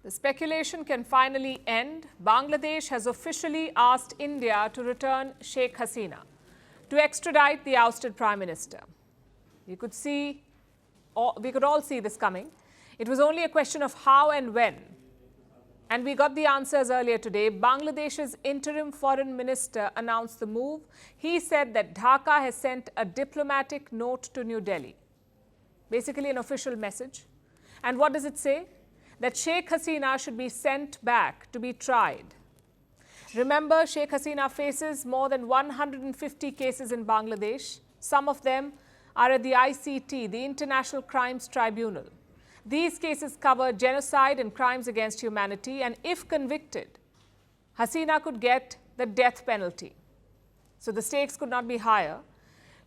The speculation can finally end. Bangladesh has officially asked India to return Sheikh Hasina, to extradite the ousted Prime Minister. We could all see this coming. It was only a question of how and when. And we got the answers earlier today. Bangladesh's interim foreign minister announced the move. He said that Dhaka has sent a diplomatic note to New Delhi. Basically an official message. And what does it say? That Sheikh Hasina should be sent back to be tried. Remember, Sheikh Hasina faces more than 150 cases in Bangladesh. Some of them are at the ICT, the International Crimes Tribunal. These cases cover genocide and crimes against humanity, and if convicted, Hasina could get the death penalty. So the stakes could not be higher.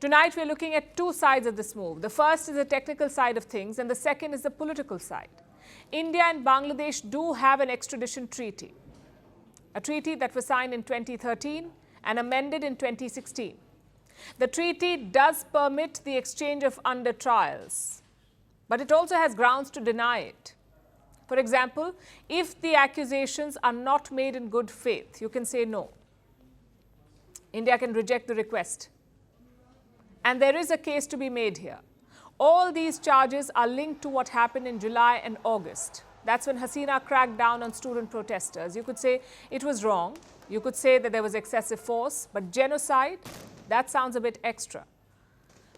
Tonight, we're looking at two sides of this move. The first is the technical side of things, and the second is the political side. India and Bangladesh do have an extradition treaty, a treaty that was signed in 2013 and amended in 2016. The treaty does permit the exchange of under trials, but it also has grounds to deny it. For example, if the accusations are not made in good faith, you can say no. India can reject the request. And there is a case to be made here. All these charges are linked to what happened in July and August. That's when Hasina cracked down on student protesters. You could say it was wrong. You could say that there was excessive force. But genocide, that sounds a bit extra.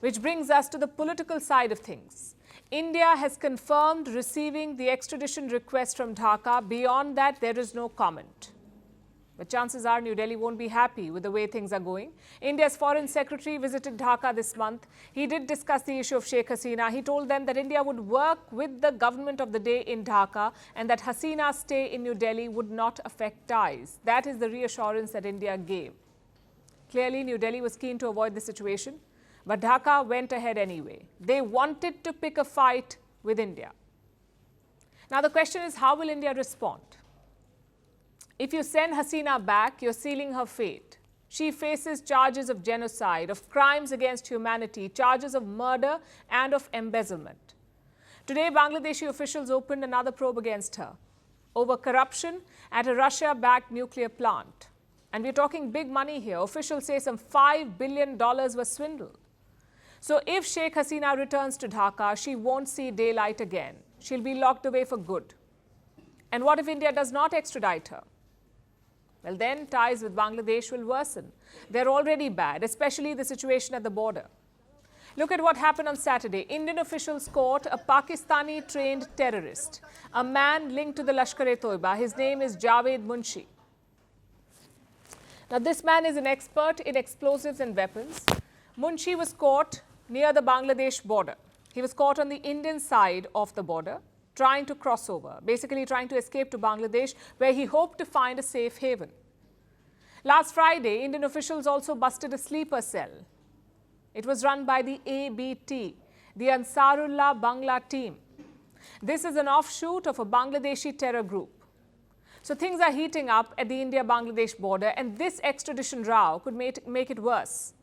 Which brings us to the political side of things. India has confirmed receiving the extradition request from Dhaka. Beyond that, there is no comment. But chances are New Delhi won't be happy with the way things are going. India's Foreign Secretary visited Dhaka this month. He did discuss the issue of Sheikh Hasina. He told them that India would work with the government of the day in Dhaka and that Hasina's stay in New Delhi would not affect ties. That is the reassurance that India gave. Clearly, New Delhi was keen to avoid the situation, but Dhaka went ahead anyway. They wanted to pick a fight with India. Now, the question is, how will India respond? If you send Hasina back, you're sealing her fate. She faces charges of genocide, of crimes against humanity, charges of murder and of embezzlement. Today, Bangladeshi officials opened another probe against her over corruption at a Russia-backed nuclear plant. And we're talking big money here. Officials say some $5 billion was swindled. So if Sheikh Hasina returns to Dhaka, she won't see daylight again. She'll be locked away for good. And what if India does not extradite her? Well, then ties with Bangladesh will worsen. They're already bad, especially the situation at the border. Look at what happened on Saturday. Indian officials caught a Pakistani-trained terrorist, a man linked to the Lashkar-e-Toiba. His name is Javed Munshi. Now, this man is an expert in explosives and weapons. Munshi was caught near the Bangladesh border. He was caught on the Indian side of the border, trying to cross over, basically trying to escape to Bangladesh, where he hoped to find a safe haven. Last Friday, Indian officials also busted a sleeper cell. It was run by the ABT, the Ansarullah Bangla team. This is an offshoot of a Bangladeshi terror group. So things are heating up at the India-Bangladesh border, and this extradition row could make it worse.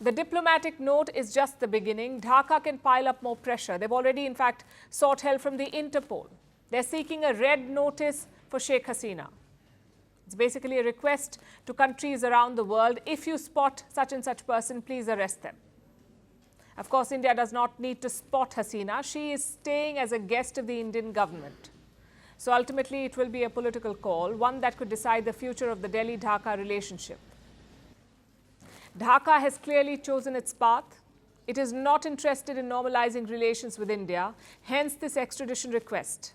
The diplomatic note is just the beginning. Dhaka can pile up more pressure. They've already, in fact, sought help from the Interpol. They're seeking a red notice for Sheikh Hasina. It's basically a request to countries around the world, if you spot such and such person, please arrest them. Of course, India does not need to spot Hasina. She is staying as a guest of the Indian government. So ultimately, it will be a political call, one that could decide the future of the Delhi-Dhaka relationship. Dhaka has clearly chosen its path. It is not interested in normalizing relations with India, hence this extradition request.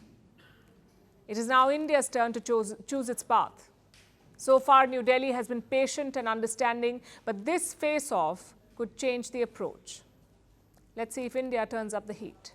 It is now India's turn to choose its path. So far, New Delhi has been patient and understanding, but this face-off could change the approach. Let's see if India turns up the heat.